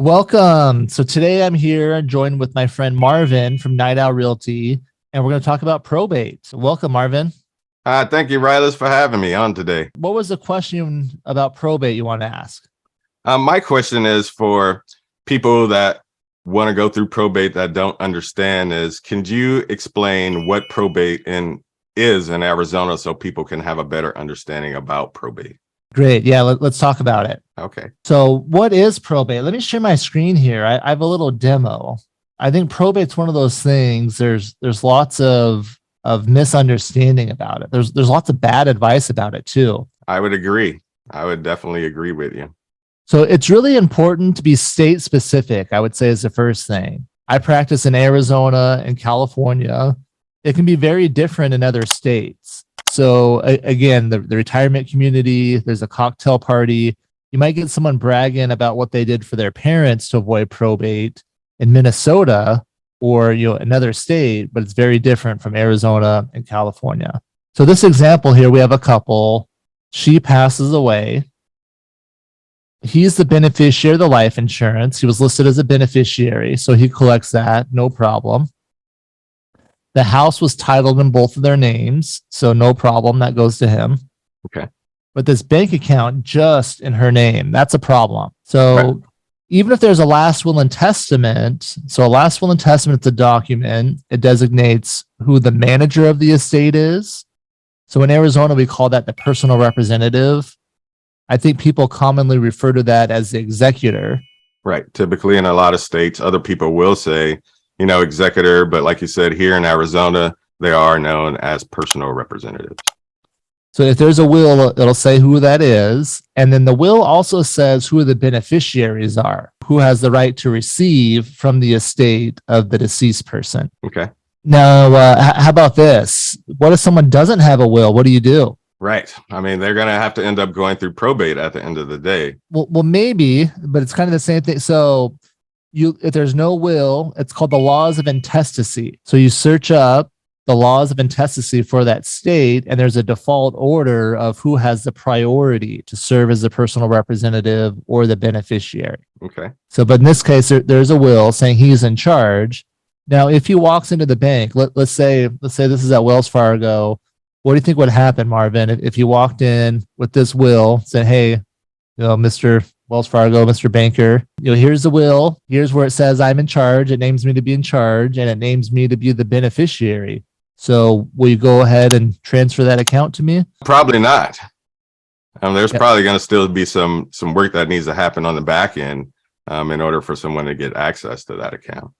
Welcome. So today I'm here joined with my friend Marvin from Night Owl Realty, and we're going to talk about probate. So welcome, Marvin. Thank you, Rilus, for having me on today. What was the question about probate you want to ask? My question is for people that want to go through probate that don't understand is, can you explain what probate is in Arizona so people can have a better understanding about probate? Great. Yeah, let's talk about it. Okay. So what is probate? Let me share my screen here. I have a little demo. I think probate's one of those things. There's lots of misunderstanding about it. There's lots of bad advice about it too. I would agree. I would definitely agree with you. So it's really important to be state specific, I would say, is the first thing. I practice in Arizona and California. It can be very different in other states. So again, the retirement community, there's a cocktail party. You might get someone bragging about what they did for their parents to avoid probate in Minnesota or another state, but it's very different from Arizona and California. So this example here, we have a couple. She passes away. He's the beneficiary of the life insurance. He was listed as a beneficiary, so he collects that, no problem. The house was titled in both of their names, so no problem, that goes to him. Okay. But this bank account just in her name, that's a problem. So right. Even if there's a last will and testament, so a last will and testament is a document, it designates who the manager of the estate is. So in Arizona, we call that the personal representative. I think people commonly refer to that as the executor. Right. Typically in a lot of states, other people will say, executor, but like you said, here in Arizona, they are known as personal representatives. So if there's a will, it'll say who that is. And then the will also says who the beneficiaries are, who has the right to receive from the estate of the deceased person. Okay. Now, how about this? What if someone doesn't have a will? What do you do? Right. I mean, they're going to have to end up going through probate at the end of the day. Well, maybe, but it's kind of the same thing. So if there's no will, it's called the laws of intestacy. So you search up the laws of intestacy for that state, and there's a default order of who has the priority to serve as the personal representative or the beneficiary. Okay. So, but in this case, there's a will saying he's in charge. Now, if he walks into the bank, let's say this is at Wells Fargo. What do you think would happen, Marvin, if you walked in with this will, said, "Hey, Mr. Wells Fargo, Mr. Banker, here's the will. Here's where it says I'm in charge. It names me to be in charge, and it names me to be the beneficiary. So will you go ahead and transfer that account to me?" Probably not. There's probably going to still be some work that needs to happen on the back end in order for someone to get access to that account.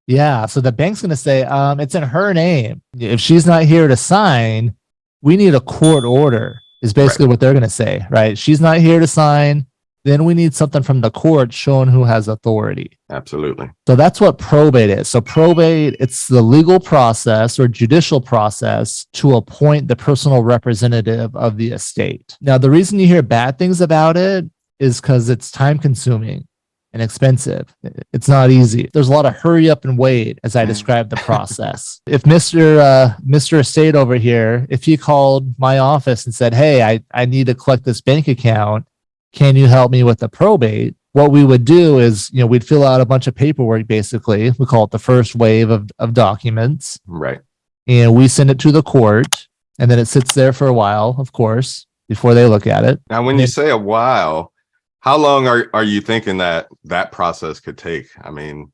Yeah. So the bank's going to say, it's in her name. If she's not here to sign, we need a court order, is basically what they're going to say, right? She's not here to sign. Then we need something from the court showing who has authority. Absolutely. So that's what probate is. So probate, it's the legal process or judicial process to appoint the personal representative of the estate. Now, the reason you hear bad things about it is because it's time consuming and expensive. It's not easy. There's a lot of hurry up and wait as I describe the process. If Mr. Estate over here, if he called my office and said, "Hey, I need to collect this bank account. Can you help me with the probate?" What we would do is, we'd fill out a bunch of paperwork, basically. We call it the first wave of documents. Right. And we send it to the court, and then it sits there for a while, of course, before they look at it. Now, when you say a while, how long are you thinking that process could take? I mean,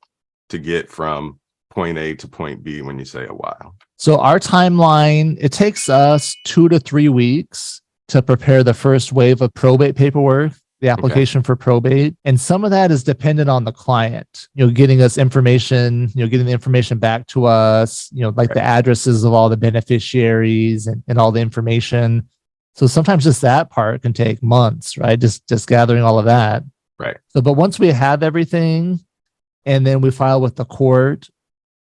to get from point A to point B when you say a while. So our timeline, it takes us 2 to 3 weeks to prepare the first wave of probate paperwork, the application for probate. And some of that is dependent on the client, getting us information, getting the information back to us, like the addresses of all the beneficiaries and all the information. So sometimes just that part can take months, right? Just gathering all of that. Right. So, but once we have everything and then we file with the court,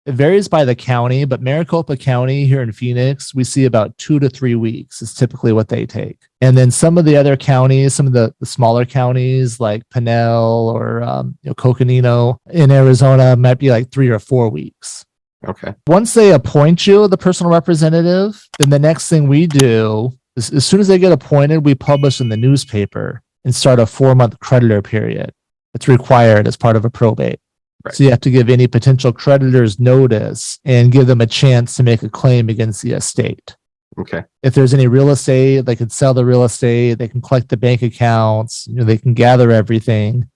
it varies by the county, but Maricopa County here in Phoenix, we see about 2 to 3 weeks is typically what they take. And then some of the other counties, some of the smaller counties like Pinell or Coconino in Arizona might be like 3 or 4 weeks. Okay. Once they appoint you the personal representative, then the next thing we do is as soon as they get appointed, we publish in the newspaper and start a 4-month creditor period. It's required as part of a probate. Right. So you have to give any potential creditors notice and give them a chance to make a claim against the estate. Okay. If there's any real estate, they can sell the real estate, they can collect the bank accounts, they can gather everything,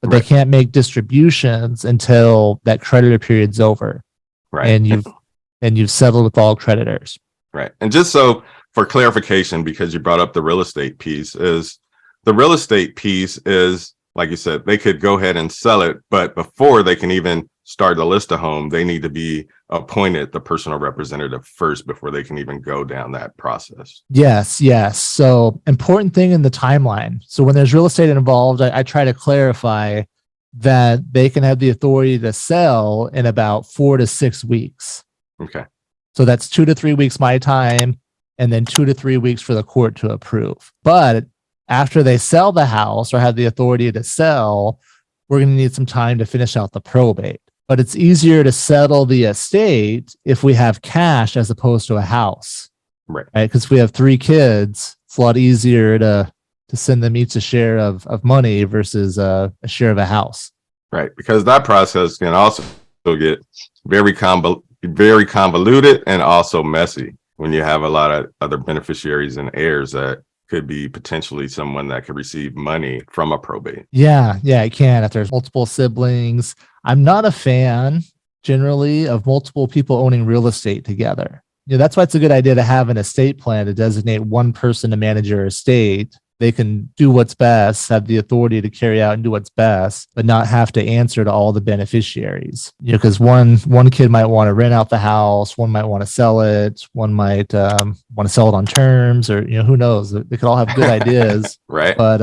but they can't make distributions until that creditor period's over. Right. And you've settled with all creditors. Right. And just so for clarification, because you brought up the real estate piece, like you said, they could go ahead and sell it, but before they can even start to list a home, they need to be appointed the personal representative first before they can even go down that process. Yes. So important thing in the timeline. So when there's real estate involved, I try to clarify that they can have the authority to sell in about 4 to 6 weeks. Okay. So that's 2 to 3 weeks my time, and then 2 to 3 weeks for the court to approve. But after they sell the house or have the authority to sell, we're going to need some time to finish out the probate. But it's easier to settle the estate if we have cash as opposed to a house. Right. Because if we have 3 kids, it's a lot easier to send them each a share of money versus a share of a house. Right. Because that process can also get very convoluted and also messy when you have a lot of other beneficiaries and heirs that could be potentially someone that could receive money from a probate. Yeah, it can if there's multiple siblings. I'm not a fan generally of multiple people owning real estate together. That's why it's a good idea to have an estate plan to designate one person to manage your estate. They can do what's best, have the authority to carry out and do what's best, but not have to answer to all the beneficiaries. Because one kid might want to rent out the house, one might want to sell it, one might want to sell it on terms, or who knows? They could all have good ideas, right? But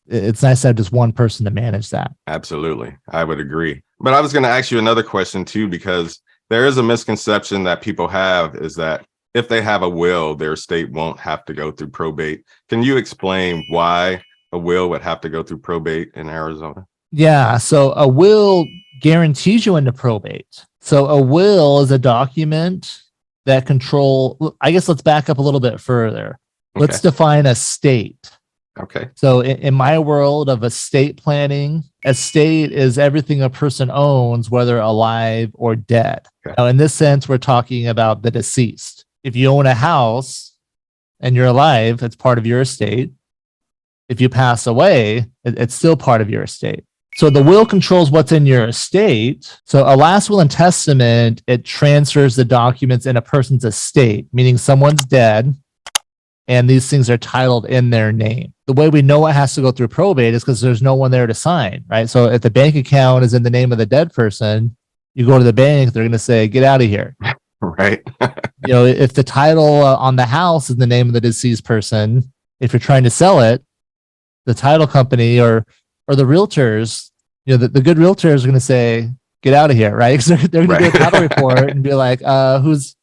it's nice to have just one person to manage that. Absolutely, I would agree. But I was going to ask you another question too, because there is a misconception that people have is that if they have a will, their estate won't have to go through probate. Can you explain why a will would have to go through probate in Arizona? Yeah, so a will guarantees you into probate. So a will is a document that I guess let's back up a little bit further. Okay. Let's define estate. Okay. So in my world of estate planning, estate is everything a person owns, whether alive or dead. Okay. Now, in this sense, we're talking about the deceased. If you own a house and you're alive, it's part of your estate. If you pass away, it's still part of your estate. So the will controls what's in your estate. So a last will and testament, it transfers the documents in a person's estate, meaning someone's dead and these things are titled in their name. The way we know it has to go through probate is because there's no one there to sign, right? So if the bank account is in the name of the dead person, you go to the bank, they're going to say, get out of here. Right. If the title on the house is the name of the deceased person, if you're trying to sell it, the title company or the realtors, the good realtors are going to say, get out of here, right? Because they're going to do a title report and be like, who's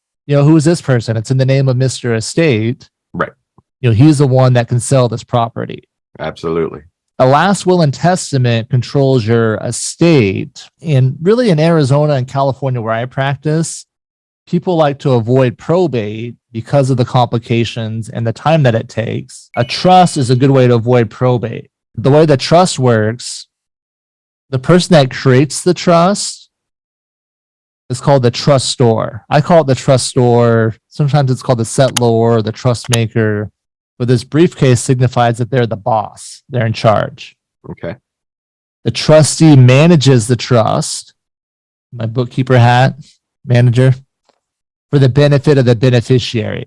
this person? It's in the name of Mr. Estate. Right. He's the one that can sell this property. Absolutely. A last will and testament controls your estate. And really in Arizona and California where I practice, people like to avoid probate because of the complications and the time that it takes. A trust is a good way to avoid probate. The way the trust works, the person that creates the trust is called the trustor. I call it the trustor. Sometimes it's called the settlor or the trust maker. But this briefcase signifies that they're the boss. They're in charge. Okay. The trustee manages the trust. My bookkeeper hat, manager, for the benefit of the beneficiary.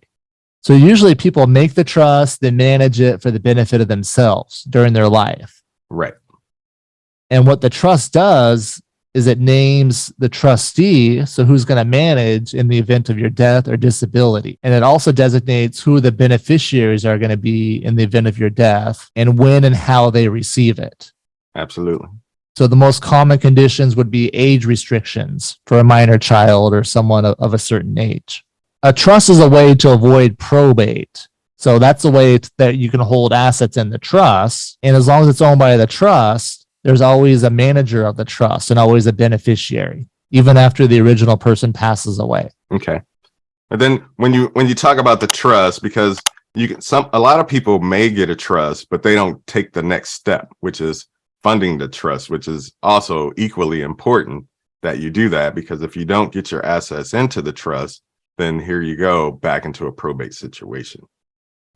So usually people make the trust, they manage it for the benefit of themselves during their life. Right. And what the trust does is it names the trustee, so who's going to manage in the event of your death or disability. And it also designates who the beneficiaries are going to be in the event of your death and when and how they receive it. Absolutely. So the most common conditions would be age restrictions for a minor child or someone of a certain age. A trust is a way to avoid probate. So that's a way that you can hold assets in the trust. And as long as it's owned by the trust, there's always a manager of the trust and always a beneficiary, even after the original person passes away. Okay. And then when you talk about the trust, because a lot of people may get a trust, but they don't take the next step, which is funding the trust, which is also equally important that you do that, because if you don't get your assets into the trust, then here you go back into a probate situation.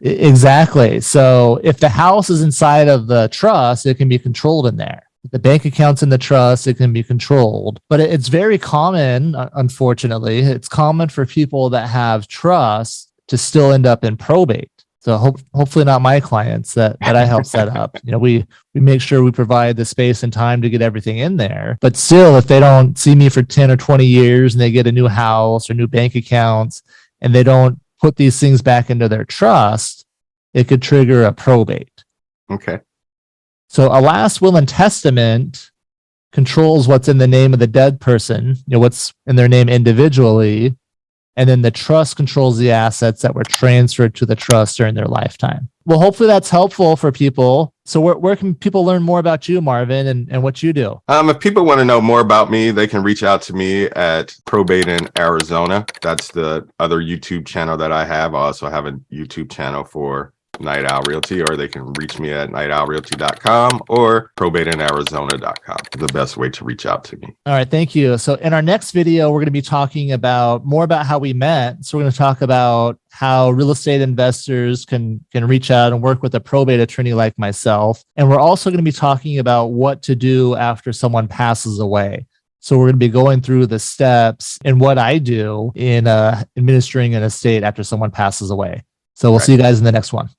Exactly. So if the house is inside of the trust, it can be controlled in there. If the bank account's in the trust, it can be controlled. But it's very common, unfortunately, it's common for people that have trust to still end up in probate. So hopefully not my clients that I help set up. We make sure we provide the space and time to get everything in there. But still, if they don't see me for 10 or 20 years and they get a new house or new bank accounts and they don't put these things back into their trust, it could trigger a probate. Okay. So a last will and testament controls what's in the name of the dead person, what's in their name individually, and then the trust controls the assets that were transferred to the trust during their lifetime. Well, hopefully that's helpful for people. So where can people learn more about you, Marvin, and what you do? If people want to know more about me, they can reach out to me at Probate in Arizona. That's the other YouTube channel that I have. I also have a YouTube channel for Night Owl Realty, or they can reach me at nightowlrealty.com or probateinarizona.com. The best way to reach out to me. All right, thank you. So in our next video, we're going to be talking more about how we met. So we're going to talk about how real estate investors can reach out and work with a probate attorney like myself. And we're also going to be talking about what to do after someone passes away. So we're going to be going through the steps and what I do in administering an estate after someone passes away. So we'll see you guys in the next one.